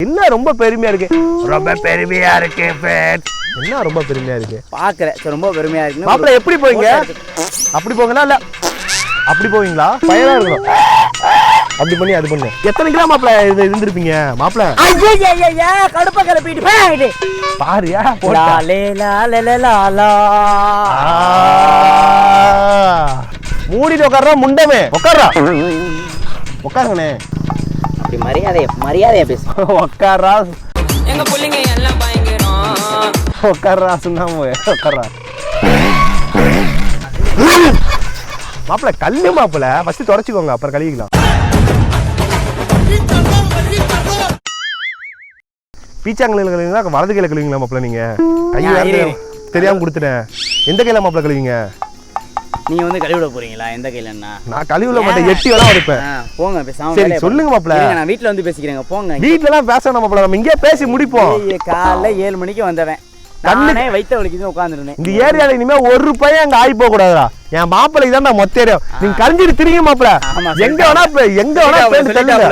என்ன ரொம்ப பெருமையா இருக்கு? ரொம்ப பெருமையா இருக்கு ஃப்ரெண்ட்ஸ். என்ன ரொம்ப பெருமையா இருக்கு? பாக்குறேன் ரொம்ப பெருமையா இருக்கு. மாப்பிள்ள எப்படி போவீங்க? அப்படி போவீங்களா இல்ல அப்படி போவீங்களா? பயமா இருக்கணும். அப்படி பண்ணி அது பண்ணு. எத்தனை கிலோ மாப்பிள்ள இது இருந்திருப்பீங்க மாப்பிள்ள? ஐயா கடுப்ப கிளப்பிட்டு போயிடு. பாருயா லாலே லாலே லாலா. மூடிட்டு உட்கார்றா முண்டமே. உட்கார்றா. உட்காருங்கண்ணே. அப்படி மரியாதையா பேசு. உட்கார்றா. எங்க புள்ளைங்க எல்லாம் பயங்கரம். உட்கார்றா சொன்னாம உட்கார்றா. மாப்பிள்ள கல்லு மாப்பிள்ள ஃபர்ஸ்ட் தொடச்சிக்கோங்க அப்புறம் கழுவிக்கலாம். பீச்சாங்கல்ல கழுவிங்களா வலது கையில கழுவிங்களா மாப்பிள்ள? நீங்க கையில தெரியாம கொடுத்துட்டேன். எந்த கையில மாப்பிள்ள கழுவிங்க? நீங்க வந்து கழுவிட போறீங்களா? எந்த கையிலன்னா? நான் கழுவில மாட்டேன், எட்டி வேணா இருப்பேன். போங்க பேசாம. சரி சொல்லுங்க மாப்பிள்ள. நான் வீட்ல வந்து பேசிக்கிறேங்க. போங்க. வீட்ல எல்லாம் பேசணும் மாப்பிள்ள, நம்ம இங்கே பேசி முடிப்போம். காலைல 7 மணிக்கு வந்தவன் நானே வயித்த வலிக்குது உட்கார்ந்துருந்தேன். இந்த ஏரியால இனிமே ஒரு பையன் அங்க ஆகி போக கூடாதுடா. என் மாப்பிள்ளைக்கு தான் நான் மொத்த ஏரியா. நீங்க கரைஞ்சிட்டு திரிங்க மாப்பிள்ள. எங்க வேணா பேருந்து தள்ளுங்க.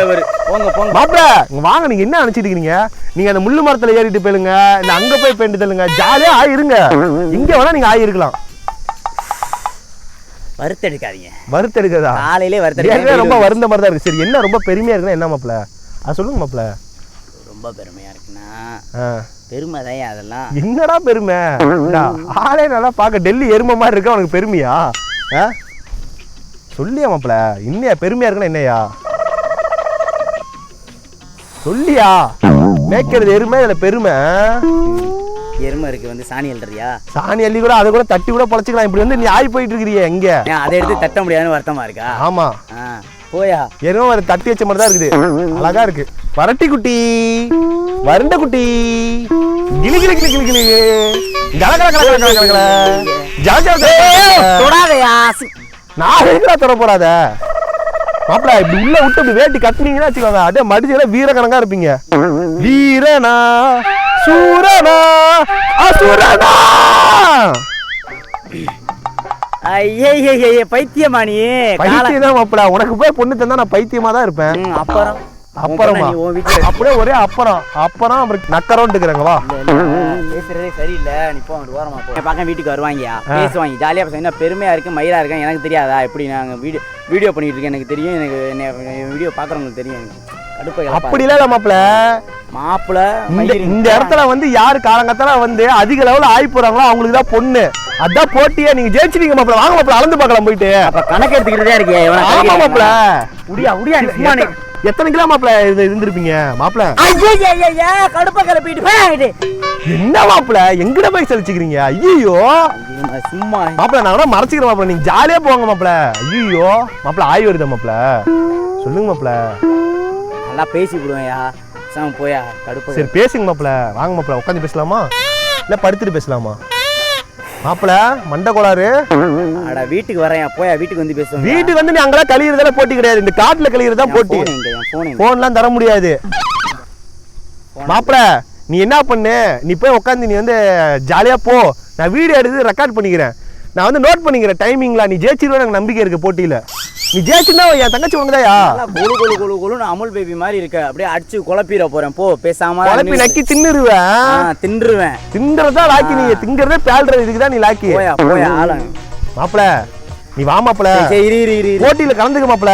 போங்க போங்க மாப்பிள்ள. வாங்க, நீங்க என்ன நினைச்சிட்டு இருக்கீங்க? நீங்க அந்த முள்ளு மரத்துல ஏறிட்டு போயிடுங்க, இல்ல அங்க போய் பேண்டு தள்ளுங்க. ஜாலியா ஆயிருங்க. இங்க வேணா நீங்க ஆயிருக்கலாம். வறுத்தெடுக்காதீங்க. வறுத்தெடுக்கதா? காலையிலே வறுத்தெடுக்க ரொம்ப வருந்த மாதிரி தான் இருக்கு. சரி என்ன ரொம்ப பெருமையா இருக்குன்னா என்ன மாப்பிள்ள? அது சொல்லுங்க மாப்பிள்ள. ரொம்ப பெருமையா இருக்குன்னா பெருமை தான் அதெல்லாம். என்னடா பெருமை? ஆளே நல்லா பார்க்க டெல்லி எருமை மாதிரி இருக்க, உனக்கு பெருமையா? சொல்லியா மாப்பிள்ள? இன்னையா பெருமையா இருக்குன்னா என்னையா சொல்லியா? மேய்க்கிறது எருமை, இதுல பெருமை. எருமை இருக்கு வந்து சாணி அள்ளுறியா? சாணி அள்ளி கூட அதை கூட தட்டி கூட பழச்சிக்கலாம். இப்படி வந்து நீ ஆகி போயிட்டு இருக்கிறிய எங்க? அதை எடுத்து தட்ட முடியாதுன்னு வருத்தமா இருக்கா? ஆமா போயா. எருமை அதை தட்டி வச்ச மாதிரி தான் இருக்குது. அழகா இருக்கு. வரட்டி குட்டி, வறண்ட குட்டி, கிளி கிளி கிளி கிளி கிளி, கலகல கலகல கலகல தொடாதயா. நான் எங்கடா தொட போறாத மாப்பிள்ள? இப்படி உள்ள விட்டு இப்படி வேட்டி கத்துனீங்கன்னா வச்சுக்கோங்க, அதே மடிச்சுல வீரக்கணக்கா இருப்பீங்க. வீரனா சூரனா அசுரனா. ஐயே பைத்தியமா நீ? பைத்தியம் தான் மாப்பிள்ள. உனக்கு போய் பொண்ணு தந்தா நான் பைத்தியமா தான் இருப்பேன். அப்புறமா அப்படியே ஒரே அப்புறம் நக்கரோன்னு இருக்கிறாங்க. வா பேசுறதே சரியில்லை. நீ போ அங்கிட்டு ஓரமா போ. பார்க்க வீட்டுக்கு வருவாங்க, பேசுவாங்க, ஜாலியா பேச. என்ன பெருமையா இருக்கு, மயிரா இருக்கேன் எனக்கு தெரியாதா? எப்படி நாங்க வீடியோ பண்ணிட்டு இருக்கேன் எனக்கு தெரியும். எனக்கு வீடியோ பாக்குறவங்களுக்கு தெரியும். எனக்கு அப்படிலாம் இல்ல மாப்பிள்ள. இந்த இடத்துல வந்து யாரு காலங்கத்தால வந்து அதிக லெவல்ல ஆகி போறாங்களோ அவங்களுக்கு தான் பொண்ணு. அதான் போட்டியா. நீங்க ஜெயிச்சிட்டீங்க மாப்பிள்ள. வாங்க மாப்பிள்ள, அளந்து பார்க்கலாம் போயிட்டு. அப்ப கணக்கு எடுத்துக்கிட்டே இருக்கே. ஆமா மாப்பிள்ள. உடியா எத்தனை கிலோ மாப்பிள்ள இருந்திருப்பீங்க மாப்பிள்ள? கடுப்ப கிளப்பிட்டு போயிடு. என்ன மாப்பிள்ள எங்கட போய் சலிச்சுக்கிறீங்க? ஐயோ சும்மா மாப்பிள்ள, நான் கூட மறைச்சிக்கிறேன் மாப்பிள்ள. நீங்க ஜாலியா போங்க மாப்பிள்ள. ஐயோ மாப்பிள்ள ஆய் வருதா மாப்பிள்ள? சொல்லுங்க மாப்பிள்ள. நல்லா பேசி விடுவேயா. போயா கடுப்பு. சரி பேசுங்க மாப்பிள்ள. வாங்க மாப்பிள்ள, உட்காந்து பேசலாமா இல்ல படுத்துட்டு பேசலாமா மாப்பிள்ள? மண்டை கோளாறு. அட வீட்டுக்கு வரேன். போயா வீட்டுக்கு வந்து பேசுவோம். வீட்டுக்கு வந்து நீ அங்கெல்லாம் கழியறதால போட்டி கிடையாது. இந்த காட்டுல கழியறதா போட்டி. போன்லாம் தர முடியாது மாப்பிள்ள. நீ என்ன பண்ணு, நீ போய் உட்காந்து நீ வந்து ஜாலியா போ. நான் வீடியோ எடுத்து ரெக்கார்ட் பண்ணிக்கிறேன். நான் வந்து நோட் பண்ணிக்கிறேன் டைமிங்ல. நீ ஜெயிச்சிருவ எனக்கு நம்பிக்கை இருக்கு போட்டியில. நீ ஜெயிச்சுன்னா என் தங்கச்சி உனக்குதாயா? கொழு அமுல் பேபி மாதிரி இருக்க. அப்படியே அடிச்சு குழப்பிட போறேன். போ பேசாம. குழப்பி நக்கி தின்னுருவேன். தின்றதா லாக்கி. நீ திங்கிறதே பேல்றது. இதுக்குதான் நீ லாக்கி. போயா ஆள மாப்பிள. நீ வா மாப்பிள, போட்டியில கலந்துக்க மாப்பிள.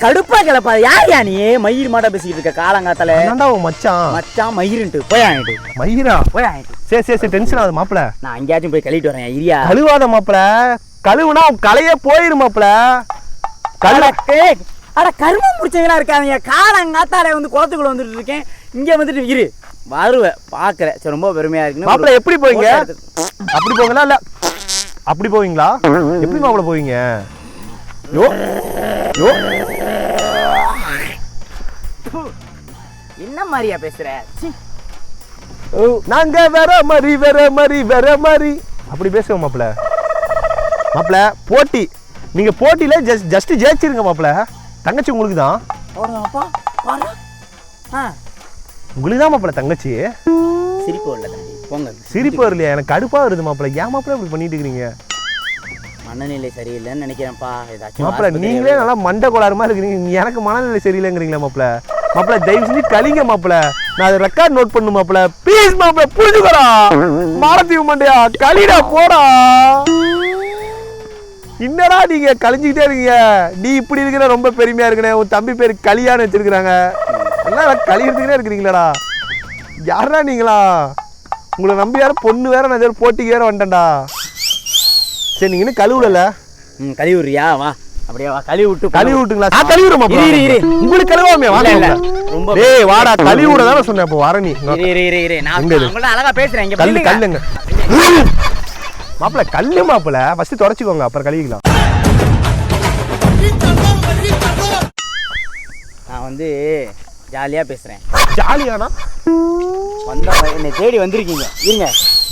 கடுப்பா கிளப்பா. யார் நீ மயிர் மாட்டா பேசிக்கிட்டு இருக்க காலங்காத்தால? மச்சான் மயிருன்ட்டு போயா. மயிரா போயா. சரி டென்ஷன் ஆகுது மாப்பிள. நான் அங்கேயாச்சும் போய் கழிட்டு வரேன். ஐயா கழுவாத மாப்பிள. கழுவுனா கலையே போயிரும் மாப்பிள. அட கருமம் முடிச்சவங்களா இருக்காங்க. காலங்காத்தால வந்து குளத்துக்குள்ள வந்துட்டு இருக்கேன். இங்க வந்துட்டு இரு வருவேன் பாக்குறேன். சரி ரொம்ப பெருமையா இருக்கு மாப்பிள. எப்படி போவீங்க? அப்படி போவீங்களா இல்ல அப்படி போவீங்களா? எப்படி மாப்பிள போவீங்க? யோ யோ என்ன மாதிரியா பேசுற? நாங்க வேற மாதிரி அப்படி பேசுவோம் மாப்பிள. மாப்பிள போட்டி. நீங்க போட்டியில ஜஸ்ட் ஜெயிச்சிருங்க மாப்பிள. தங்கச்சி உங்களுக்கு தான். உங்களுக்கு தான் மாப்பிள தங்கச்சி. சிரிப்பு வரல தம்பி. போங்க. சிரிப்பு வரலையா? எனக்கு கடுப்பா வருது மாப்பிள. ஏன் மாப்பிள இப்படி பண்ணிட்டு இருக்கீங்க? மனநிலை சரியில்லைன்னு நினைக்கிறேன்ப்பா. ஏதாச்சும் மாப்பிள நீங்களே நல்லா மண்டை கோளாறு மாதிரி இருக்கீங்க. எனக்கு மனநிலை சரியில்லைங்கிறீங்களா மாப்பிள? மாப்பிள்ள தயவு செஞ்சு கலிங்க மாப்பிள்ள. நான் அதை ரெக்கார்ட் நோட் பண்ணு மாப்பிள்ள. ப்ளீஸ் மாப்பிள்ள புரிஞ்சுக்கடா. மாலத்தீவு மண்டையா களிடா போடா. என்னடா நீங்க கழிஞ்சுக்கிட்டே இருக்கீங்க. நீ இப்படி இருக்கிற ரொம்ப பெருமையா இருக்கனே. உன் தம்பி பேர் களியான்னு வச்சிருக்கிறாங்க. எல்லாம் கழிக்கிறதுக்குனே இருக்கிறீங்களாடா. யாரா நீங்களா? உங்களை நம்பி யாரும் பொண்ணு வேற நான் போட்டிக்கு வேற வந்துட்டேன்டா. சரி நீங்க இன்னும் கழுவுல. கழுவி விடுறியா? வா அப்படியே வா, கழுவி விட்டுங்களா? நான் கழுவுறேன் மாப்பிள்ள. உங்களுக்கு கழுவாமே வாங்க. ரொம்ப டேய் வாடா கழுவி விட தான சொன்னேன். அப்போ வர நீ. நான் உங்கள்ட்ட அழகா பேசுறேன். இங்க கல்லுங்க மாப்பிள்ள. கல்லு மாப்பிள்ள ஃபர்ஸ்ட் தொடச்சுக்கோங்க, அப்புறம் கழுவிக்கலாம். நான் வந்து ஜாலியா பேசுறேன். ஜாலியானா வந்தவங்க என்னை தேடி வந்திருக்கீங்க. இருங்க,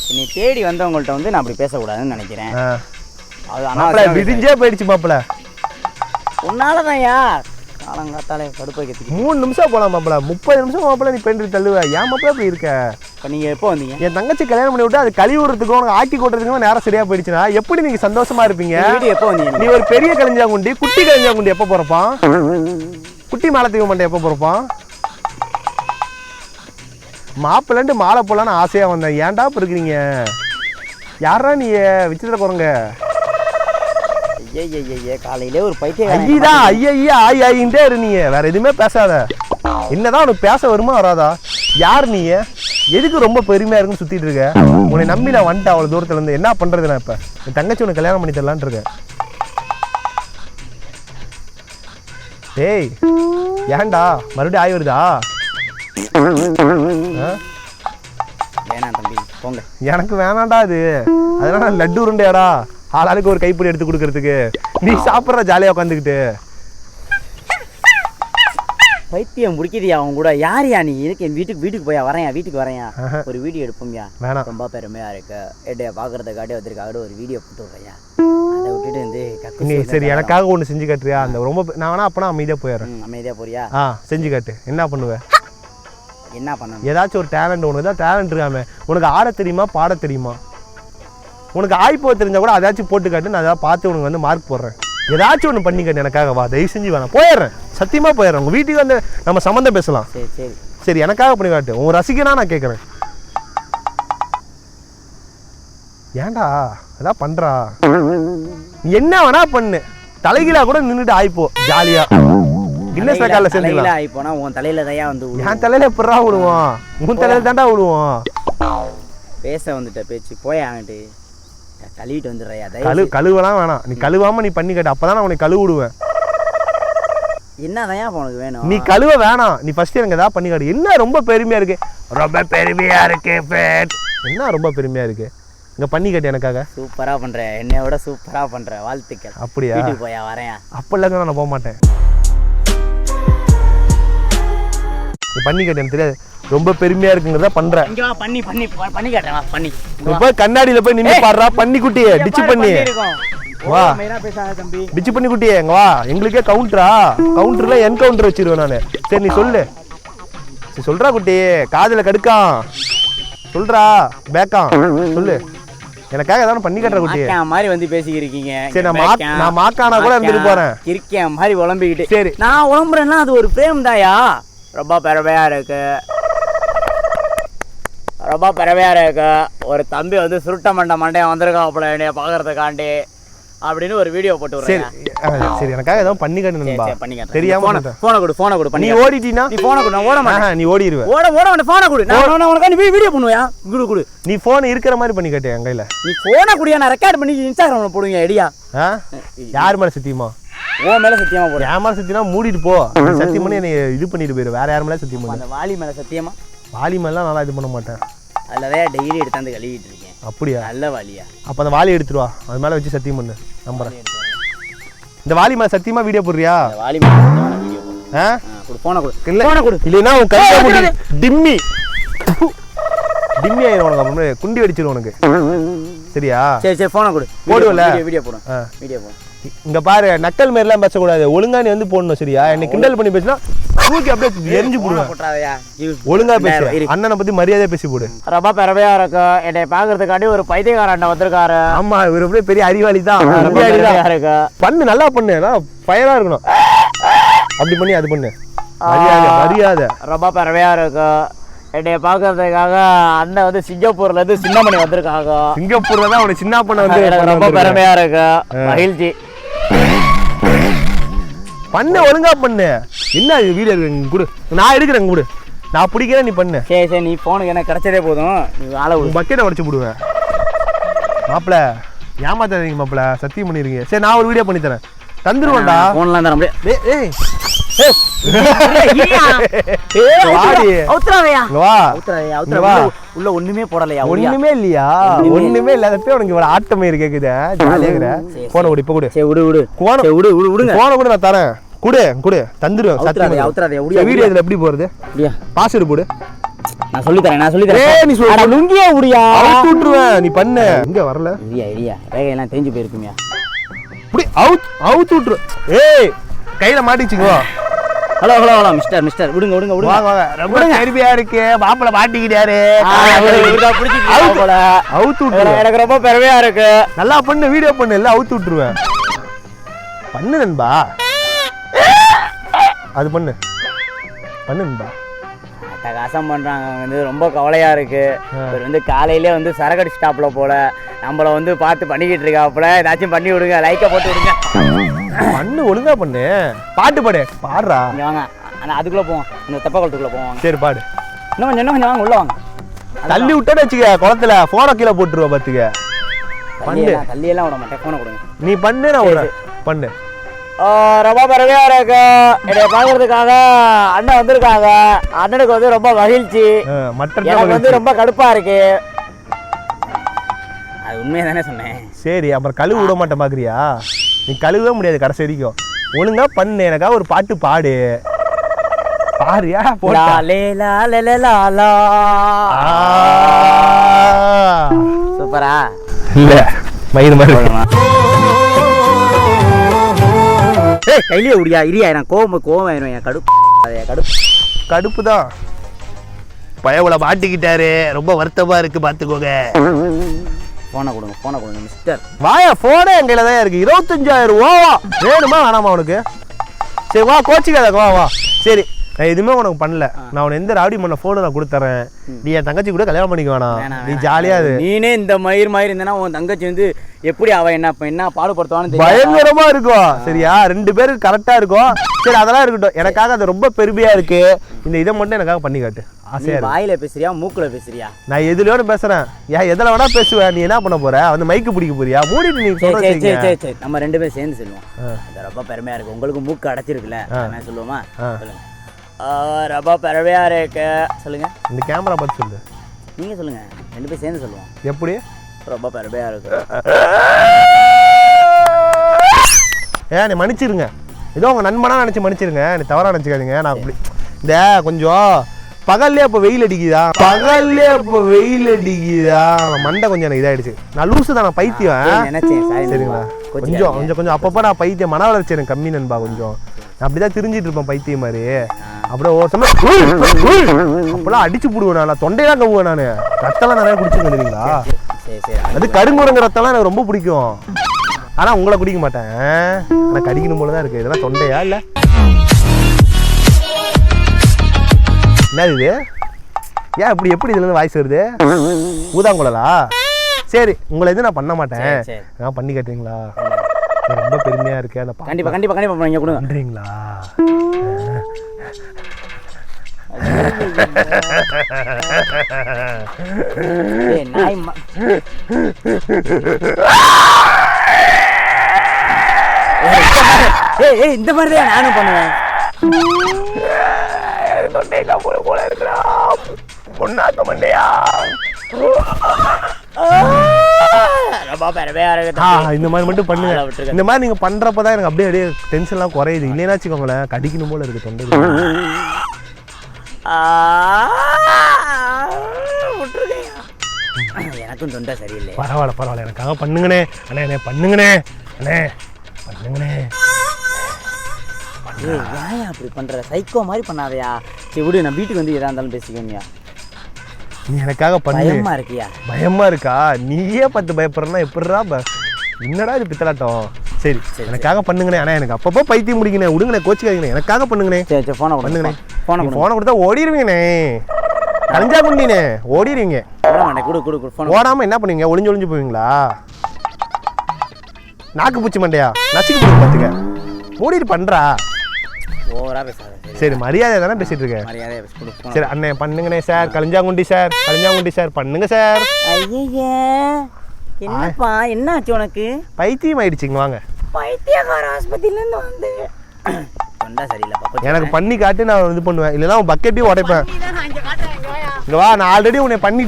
என்னை தேடி வந்தவங்கள்ட்ட வந்து நான் அப்படி பேசக்கூடாதுன்னு நினைக்கிறேன். அது மாப்பிள்ள விடிஞ்சே போயிடுச்சு மாப்பிள்ள. உன்னாலதான்யா காலங்காத்தாலே கடுப்பை கத்திக்கு 3 நிமிஷம் போலாம் மாப்பிள்ள. 30 நிமிஷம் மாப்பிள்ள நீ பெண்டு தள்ளுவ. ஏன் மாப்பிள்ள இப்படி இருக்க? இப்போ நீங்கள் எப்போ வந்தீங்க? என் தங்கச்சி கல்யாணம் பண்ணி விட்டு அது கழுவி விடுறதுக்கும் உனக்கு ஆக்கி கொட்டுறதுக்கும் நேரம் சரியா போயிடுச்சுன்னா எப்படி நீங்க சந்தோஷமா இருப்பீங்க? எப்போ வந்தீங்க? நீ ஒரு பெரிய கலிஞ்சாங்குண்டி, குட்டி கலிஞ்சாங்குண்டி எப்போ போறப்பான்? குட்டி மாலத்தீவு மண்டை எப்போ போறப்பான்? மாப்பிள்ளன்ட்டு மாலை போடலான்னு ஆசையா வந்தேன். ஏன்டா இப்போ இருக்கிறீங்க? யாரா நீ விசித்திர குரங்க? ஐயே காலையிலே ஒரு பைத்தியம். ஐயா ஐயா ஆயிட்டே இரு. நீ வேற எதுவுமே பேசாத. என்னதான் உனக்கு பேச வருமா வராதா? யார் நீ? எதுக்கு ரொம்ப பெருமையா இருக்குன்னு சுத்திட்டு இருக்க? உன்னை நம்பி நான் வந்துட்டேன் அவ்வளவு தூரத்துல இருந்து. என்ன பண்றது? நான் இப்ப என் தங்கச்சி உனக்கு கல்யாணம் பண்ணி தரலான்னு இருக்கேன். ஏய் ஏன்டா மறுபடியும் ஆய் வருதா? வேணாம் தம்பி போங்க. எனக்கு வேணாண்டா அது. அதனால லட்டு உருண்டையாடா ஆளாளுக்கு ஒரு கைப்பிடி எடுத்து கொடுக்கறதுக்கு. நீ சாப்பிட்ற ஜாலியா உட்காந்துக்கிட்டு. பைத்தியம் முடிக்கிறியா அவங்க கூட? யாரையா நீ? இருக்கு என் வீட்டுக்கு போயா வரையா? வீட்டுக்கு வரையா? ஒரு வீடியோ எடுப்போம்யா. வேணாம். ரொம்ப பெருமையா இருக்கு. எடைய பாக்குறதுக்காட்டி வந்திருக்காக ஒரு வீடியோ போட்டு விடுறையா? அதை விட்டுட்டு வந்து நீ சரி எனக்காக ஒன்று செஞ்சு காட்டுறியா? அந்த ரொம்ப நான் வேணா அப்பனா அமைதியா போயிடுறேன். அமைதியா போறியா? செஞ்சு காட்டு. என்ன பண்ணுவேன்? என்ன பண்ணணும்? ஏதாச்சும் ஒரு டேலண்ட். உனக்கு தான் டேலண்ட் இருக்காமே. உனக்கு ஆட தெரியுமா, பாட தெரியுமா? உனக்கு ஆய்ப்போ தெரிஞ்சா கூட அதாச்சும் போட்டு காட்டு. நான் அதாவது பார்த்து உனக்கு வந்து மார்க் போடுறேன். ஏதாச்சும் ஒன்று பண்ணி காட்டு எனக்காக. வா தயவு செஞ்சு வேணாம். போயிடுறேன், சத்தியமா போயிடுறேன். உங்கள் வீட்டுக்கு வந்து நம்ம சம்மந்தம் பேசலாம். சரி சரி சரி எனக்காக பண்ணி காட்டு. உன் ரசிகனா நான் கேட்குறேன். ஏன்டா அதான் பண்றா? என்ன வேணா பண்ணு. தலைகீழா கூட நின்றுட்டு ஆய்ப்போ ஜாலியா. கின்னஸ் ரெக்கார்ட்ல சேர்ந்துக்கலாம். ஆயிப்போனா உன் தலையில தயா வந்து என் தலையில எப்படா விடுவோம்? உன் தலையில தாண்டா விடுவோம். பேச வந்துட்ட பேச்சு போய் ஆகிட்டு கழுவிட்டு வந்துடுறையா? கழுவலாம் வேணாம். நீ கழுவாம நீ பண்ணி கேட்ட அப்பதான் நான் உனக்கு கழுவு விடுவேன். என்னதான் உனக்கு வேணும்? நீ கழுவ வேணாம். நீ ஃபர்ஸ்ட் எனக்கு ஏதாவது பண்ணி காட்டு. என்ன ரொம்ப பெருமையா இருக்கு? ரொம்ப பெருமையா இருக்கு. என்ன ரொம்ப பெருமையா இருக்கு? இங்க பண்ணி காட்டு எனக்காக. சூப்பரா பண்ற. என்னை விட சூப்பரா பண்ற. வாழ்த்துக்கள். அப்படியா? வீட்டுக்கு போயா வரையா? அப்பெல்லாம் நான் போக மாட்டேன். நீ பண்ணி காட்டு. எனக்கு தெரியாது ரொம்ப பெருமையா இருக்குங்கிறத பண்ற. இங்க வா பண்ணி பண்ணி பண்ணி காட்டுறேன். பண்ணி போய் கண்ணாடியில போய் நின்று பாடுறா. பண்ணி குட்டியே டிச்சு பண்ணி வா. தம்பி டிச்சு பண்ணி குட்டியே எங்க வா. எங்களுக்கே கவுண்டரா? கவுண்டர்ல என்கவுண்டர் வச்சிருவேன் நானு. சரி நீ சொல்லு. சரி சொல்றா குட்டி. காதுல கடுக்கான் சொல்றா. பேக்கான் சொல்லு. எனக்காக ஏதாவது பண்ணி காட்டுற குட்டி. மாதிரி வந்து பேசிக்கிறீங்க. சரி நான் மாக்கானா கூட இருந்துட்டு போறேன். இருக்கேன் மாதிரி உழம்பிக்கிட்டு. சரி நான் உழம்புறேன்னா அது ஒரு பிரேம் தாயா. ரொம்ப பெருமையா இருக்கு. ரொம்ப பெருமையா இருக்கு. ஒரு தம்பி வந்து சுருட்ட மண்டையா வந்திருக்காப்புல என்னைய பாக்குறதுக்காண்டி அப்படின்னு ஒரு வீடியோ போட்டு விடுறேன். சரி எனக்காக ஏதாவது பண்ணி காட்டுனேன்பா. தெரியாம போனை கொடு பண்ணி. நீ ஓடிட்டீனா? நீ போனை கொடு. நான் ஓட மாட்டேன். நீ ஓடிடுவே. ஓட வேண்டாம். போனை கொடு. நான் உனக்கு வீடியோ பண்ணுவியா? குடு. நீ போன் இருக்கிற மாதிரி பண்ணி காட்டு என் கையில. நீ போனை குடியா? நான் ரெக்கார்ட் பண்ணி இன்ஸ்டாகிராம்ல போடுவீங்க ஐடியா. யார் மேல சத்தியமா? ஓ மேல சத்தியமா போடு. என் மேல சத்தியமா மூடிட்டு போ. சத்தியம் பண்ணி என்னை இது பண்ணிட்டு போயிரு. வேற யார் மேல சத்தியம் பண்ணு? அந்த வாலி மேல சத்தியமா? வாலி மேலாம் நல்லா இது பண்ண மாட்டேன். அதுலதான் டெய்லி எடுத்தாந்து கழுவிட்டு இருக்கேன். அப்படியா? நல்ல வாலியா? அப்ப அந்த வாலி எடுத்துருவா. அது மேல வச்சு சத்தியம் பண்ணு. நம்புறேன். இந்த வாலி மேல சத்தியமா வீடியோ போடுறியா? வாலி மேல சத்தியமா வீடியோ போடு. குடு போனை கொடு. இல்ல போனை கொடு. இல்லனா உன் கையில முடி டிம்மி ஆயிரும். உனக்கு அப்புறம் குண்டி வெடிச்சிரும் உனக்கு. சரியா? சரி போனை கொடு. போடுவல வீடியோ போடு. வீடியோ போடு. இங்க பாரு நக்கல் மாதிரிலாம் பேசக்கூடாது. ஒழுங்கா நீ வந்து போடணும். சரியா? என்னை கிண்டல் பண்ணி பேசினா தூக்கி அப்படியே எரிஞ்சு போடுவேன். ஒழுங்கா பேசு. அண்ணனை பத்தி மரியாதையா பேசி போடு. ரொம்ப பெருமையா இருக்கு. என்னை பாக்குறதுக்காண்டி ஒரு பைத்தியக்காரன் வந்திருக்காரு. ஆமா இவர் அப்படியே பெரிய அறிவாளி தான். இருக்கு. பண்ணு நல்லா பண்ணு. ஃபயரா இருக்கணும். அப்படி பண்ணி அது பண்ணு. மரியாதை ரொம்ப பெருமையா இருக்கும். என்னைய பார்க்கறதுக்காக அண்ணன் வந்து சிங்கப்பூர்ல இருந்து சின்னமணி வந்திருக்காங்க. சிங்கப்பூர்ல தான் அவனை சின்ன பண்ண வந்து எனக்கு ரொம்ப பெருமையா இருக்கு, மகிழ்ச்சி. பண்ணு, ஒழுங்கா பண்ணு. என்ன இது வீடியோ இருக்கு கொடு, நான் எடுக்கிறேன் கொடு, நான் பிடிக்கிறேன், நீ பண்ணு. சரி சரி, நீ போனுக்கு எனக்கு கிடைச்சதே போதும், நீ ஆளை பக்கெட்டை உடச்சு போடுவேன். மாப்பிள்ள ஏமாத்தாதீங்க மாப்பிள்ள, சத்தியம் பண்ணிருக்கீங்க. சரி நான் ஒரு வீடியோ பண்ணி தரேன், தந்துருவேன்டா. போன்லாம் தர முடியாது. உள்ள ஒண்ணுமே போடலையா? ஒண்ணுமே இல்லையா? ஒண்ணுமே இல்லாதப்ப உனக்கு இவ்வளவு ஆட்டமே கேக்குது, ஜாலியாகிற. போன விடு, இப்ப கொடு. சரி விடு விடு, விடுங்க. போன கூட நான் தரேன், குடு குடு, தந்துருவேன். வீடியோ இதுல எப்படி போறது? பாஸ்வேர்டு போடு. நான் சொல்லி தரேன், நான் சொல்லி தரேன். நீ சொல்ல லுங்கியா உடியா, அவுத்து விட்டுருவேன். நீ பண்ணு. இங்க வரல இல்லையா? இல்லையா, ரேகையெல்லாம் தேஞ்சு போயிருக்குமியா? இப்படி அவுத்து விட்டுரு. ஏய் கையில மாட்டிச்சுங்க. Hello hello hello mister mister, விடுங்க விடுங்க விடுங்க. வாங்க வாங்க, ரொம்ப பெருமையா இருக்கு. மாப்பிள்ள மாட்டிக்கிட்டாரு. அவுத்து விட்டுரு. எனக்கு ரொம்ப பெருமையா இருக்கு. நல்லா பண்ணு, வீடியோ பண்ணு, எல்லாம் அவுத்து விட்டுருவேன். பண்ணு நண்பா, அது பண்ணு பண்ணு நண்பா. அட்டகாசம் பண்றாங்க வந்து, ரொம்ப கவலையா இருக்கு. இவர் வந்து காலையிலே வந்து சரகடி ஸ்டாப்ல போல நம்மள வந்து பார்த்து பண்ணிக்கிட்டு இருக்காப்புல. ஏதாச்சும் பண்ணி விடுங்க, லைக்கை போட்டு விடுங்க. பண்ணு, ஒழுங்கா பண்ணு. பாட்டு பாடு, பாடுறா. இங்க வாங்க, ஆனால் அதுக்குள்ள போவோம், இந்த தெப்ப குளத்துக்குள்ள போவாங்க. சரி பாடு. இன்னும் கொஞ்சம் வாங்க, உள்ள வாங்க. தள்ளி விட்டேன்னு வச்சுக்க, குளத்துல போன கீழே போட்டுருவா பாத்துக்க. தள்ளியெல்லாம் விட மாட்டேன், போன கொடுங்க. நீ பண்ணு, நான் விடுறேன். பண்ணு. ரொம்ப பெருமையா இருக்கு. என்னைய பாக்குறதுக்காக அண்ணன் வந்திருக்காங்க. அண்ணனுக்கு வந்து ரொம்ப மகிழ்ச்சி. எனக்கு வந்து ரொம்ப கடுப்பா இருக்கு. அது உண்மையை தானே சொன்னேன். சரி, அப்புறம் கழுவு விட மாட்டேன் பாக்குறியா? நீ கழுவவே முடியாது கடைசி வரைக்கும். ஒழுங்கா பண்ணு, எனக்காக ஒரு பாட்டு பாடு. பாருயா? சூப்பரா இல்ல, மயிறு மாதிரி. கையிலே உடியா, இரியா, நான் கோவம் ஆயிரும். என் கடுப்பு தான். பயவுல மாட்டிக்கிட்டாரு, ரொம்ப வருத்தமா இருக்கு, பாத்துக்கோங்க. போன கொடுங்க மிஸ்டர். வாயா, போனே என் கையில தான் இருக்கு. 25,000 ரூபா வேணுமா வேணாமா உனக்கு? சரி வா, கோச்சிக்காத, வா வா. சரி, நான் எதுவுமே உனக்கு பண்ணல. நான் உனக்கு எந்த ராவடி பண்ண போன் நான் கொடுத்துறேன். நீ என் தங்கச்சி கூட கல்யாணம் பண்ணிக்க வேணாம். நீ ஜாலியா இரு. நீனே இந்த மயிர் இருந்தனா உன் தங்கச்சி வந்து எப்படி அவ என்ன பாடுபடுத்துவான்னு பயங்கரமா இருக்கும். சரியா? 2 பேருக்கு கரெக்டா இருக்கும். சரி, அதெல்லாம் இருக்கட்டும். எனக்காக அது ரொம்ப பெருமையா இருக்கு. இந்த இதை மட்டும் எனக்காக பண்ணி காட்டு. ஆசையா இருக்கு. வாயில பேசுறியா, மூக்குல பேசுறியா? நான் எதுலயோட பேசுறேன். ஏன் எதுல வேணா பேசுவேன். நீ என்ன பண்ண போற? வந்து மைக்கு பிடிக்க போறியா? மூடிட்டு நீ சரி, நம்ம 2 பேரும் சேர்ந்து சொல்லுவோம். அது ரொம்ப பெருமையா இருக்கு. உங்களுக்கு மூக்கு அடைச்சிருக்குல்ல, என்ன சொல்லுவோமா? சொல்லுங்க. ரொம்ப பெருமையா இருக்கு. சொல்லுங்க. இந்த கேமரா பார்த்து சொல்லு. நீங்க சொல்லுங்க, 2 பேரும் சேர்ந்து சொல்லுவோம். எப்படி? ரொம்ப பெருமையா இருக்கு. நீ மன்னிச்சிருங்க. ஏதோ உங்க நண்பனா நினைச்சு மன்னிச்சிருங்க. நீ தவறா நினைச்சுக்காதீங்க. நான் அப்படி இந்த கொஞ்சம் பகல்லே இப்போ வெயில் அடிக்குதா, மண்டை கொஞ்சம் எனக்கு இதாயிடுச்சு. நான் லூசு தான், நான் பைத்தியம் நினைச்சேன். சரிங்களா? கொஞ்சம் அப்பப்போ நான் பைத்தியம், மன வளர்ச்சி எனக்கு கம்மி நண்பா. கொஞ்சம் நான் அப்படிதான் திரிஞ்சிட்டு இருப்பேன் பைத்தியம் மாதிரி. அப்புறம் ஒரு சமயம் அப்பெல்லாம் அடிச்சு போடுவேன். நான் தொண்டையெல்லாம் கவுவேன். நான் ரத்தம்லாம் நிறைய குடிச்சுங்க தெரியுங்களா? அது கருங்குரங்க ரத்தம்லாம் எனக்கு ரொம்ப பிடிக்கும். ஆனா உங்களை குடிக்க மாட்டேன். ஆனால் கடிக்கணும் போலதான் இருக்கு. இதெல்லாம் தொண்டையா இல்லை என்னது இது? ஏன் இப்படி எப்படி இதுல இருந்து வாய்ஸ் வருது? ஊதாங்குழலா? சரி, உங்களை எதுவும் நான் பண்ண மாட்டேன். நான் பண்ணி காட்டுறீங்களா? ரொம்ப பெருமையா இருக்கு. அந்த கண்டிப்பா நீங்க கொடுங்க. பண்றீங்களா? இந்த மாதிரி தான் நானும் பண்ணுவேன். போல இருக்கிறா பொண்ணாக்க மண்டையா. இந்த மாதிரி மட்டும் பண்ணுங்க. இந்த மாதிரி நீங்க பண்றப்பதான் எனக்கு அப்படியே டென்ஷன்லாம் குறையுது. இல்லைன்னா வச்சுக்கோங்களேன், கடிக்கணும் போல இருக்கு தொண்டை. எனக்கும் தொண்டை சரியில்லை. பரவாயில்ல, எனக்காக பண்ணுங்கண்ணே. அண்ணே பண்ணுங்கண்ணே. ஏன் அப்படி பண்ற? சைக்கோ மாதிரி பண்ணாதயா. சரி விடு, நான் வீட்டுக்கு வந்து எதா இருந்தாலும் பேசிக்கோங்க. நீ எனக்காக பண்ணு. பயமா இருக்கியா? பயமா இருக்கா? நீயே பார்த்து பயப்படுறா எப்படிரா? என்னடா இது பித்தலாட்டம்? சரி எனக்காக பண்ணுங்கண்ணே. ஆனால் எனக்கு அப்பப்போ பைத்தியம் முடிக்கணே, விடுங்கண்ணே, கோச்சிக்காதீங்கண்ணே, எனக்காக பண்ணுங்கண்ணே. சரி சரி ஃபோனை பண்ணுங்கண்ணே. ஃபோனை ஃபோனை கொடுத்தா ஓடிடுவீங்கண்ணே, கலைஞ்சா குண்டினே ஓடிடுவீங்க. கொடு ஃபோன் ஓடாமல் என்ன பண்ணுவீங்க, ஒளிஞ்சு ஒளிஞ்சு போவீங்களா? நாக்கு பூச்சி மண்டையா நச்சுக்கு போய் பார்த்துக்க, மூடிட்டு பண்ணுறா. ஓவரா பேசாத. சரி மரியாதை தானே பேசிட்டு இருக்கேன். மரியாதையா பேசு, கொடு phone. சரி அண்ணே பண்ணுங்கண்ணே சார், கலைஞ்சாங்குண்டி சார், கலைஞ்சாங்குண்டி சார் பண்ணுங்க சார். ஐயே என்னப்பா என்ன ஆச்சு உனக்கு? பைத்தியம் ஆயிடுச்சுங்க, வாங்க. பைத்தியக்கார ஆஸ்பத்திரியில இருந்து வந்து தொண்டா சரியில்லைப்பா. எனக்கு பண்ணி காட்டு, நான் இது பண்ணுவேன், இல்லைன்னா உன் பக்கெட்டையும் உடைப்பேன். இங்கே வா, நான் ஆல்ரெடி உன்னை பண்ணி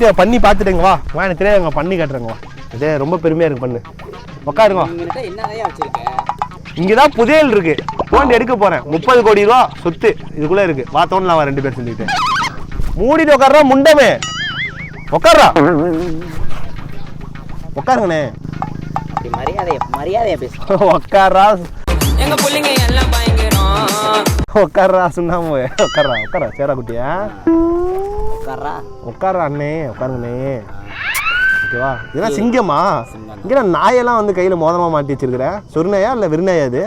பார்த்துட்டேங்க, வா வா, எனக்கு தெரியாதுங்க, பண்ணி காட்டுறேங்க, வா. இதே ரொம்ப பெருமையாக இருக்கு, பண்ணு, உட்காருங்க. என்னதையா வச்சிருக்க? இங்கே தான் புதையல் இருக்கு, தோண்டி எடுக்க போகிறேன். 30 கோடி ரூபா சொத்து இதுக்குள்ளே இருக்கு, வா தோண்டலாம், வா 2 பேர் சொல்லிட்டு. மூடிட்டு உட்கார்றா முண்டமே, உட்கார்றா, உட்காருங்கண்ணே. அப்படி மரியாதையா பேசு. உட்கார்றா எங்க புள்ளைங்க எல்லாம் பயங்கரம். உட்கார்றா சுண்ணாம, உட்கார்றா சேரா குட்டியா, உட்கார்றா உட்கார்றா அண்ணே, உட்காருங்கண்ணே. ஓகேவா? இதெல்லாம் சிங்கமா? இங்கே நாயெல்லாம் வந்து கையில் மோதமாக மாட்டி வச்சிருக்கிற, சொர்ணையா இல்லை விருநாயா அது?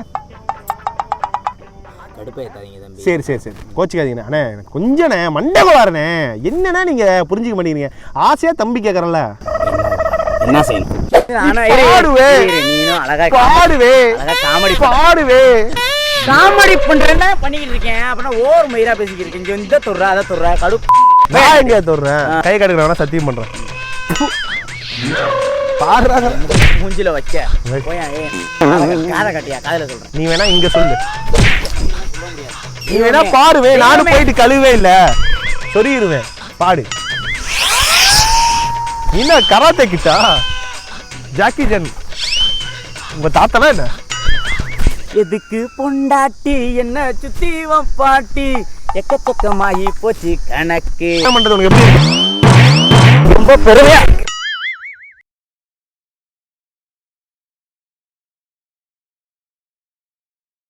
சரி சரி சரி கோச்சிக்காதீங்கண்ணே. அண்ணே எனக்கு கொஞ்சண்ணே மண்டபம் வரண்ணே, என்னண்ணா நீங்கள் புரிஞ்சிக்க மாட்டேங்கிறீங்க. ஆசையாக தம்பி கேட்குறேன்ல, என்ன செய்யணும்? காமெடி பண்றேன்னா பண்ணிக்கிட்டு இருக்கேன். அப்படின்னா ஓவர் மயிரா பேசிக்கிட்டு இருக்கேன். இங்க இந்த தொடுற அதை தொடுற கடுப்பு. நான் எங்கே தொடுறேன், கை கடுக்கிறவனா சத்தியம் பண்ணுறேன். பாடுறாங்க மூஞ்சில வைக்க காதை கட்டியா காதல சொல்றேன். நீ வேணா இங்க சொல்லு, நீ வேணா பாடுவே, நானும் போயிட்டு கழுவே இல்ல சொல்லிடுவேன், பாடு. என்ன கராத்தே கிட்டா ஜாக்கி ஜன் உங்க தாத்தனா என்ன? எதுக்கு பொண்டாட்டி என்ன சுத்தி பாட்டி எக்கச்சக்கமாகி போச்சு கணக்கு. என்ன பண்றது உனக்கு எப்படி இருக்கு? ரொம்ப பெருமையா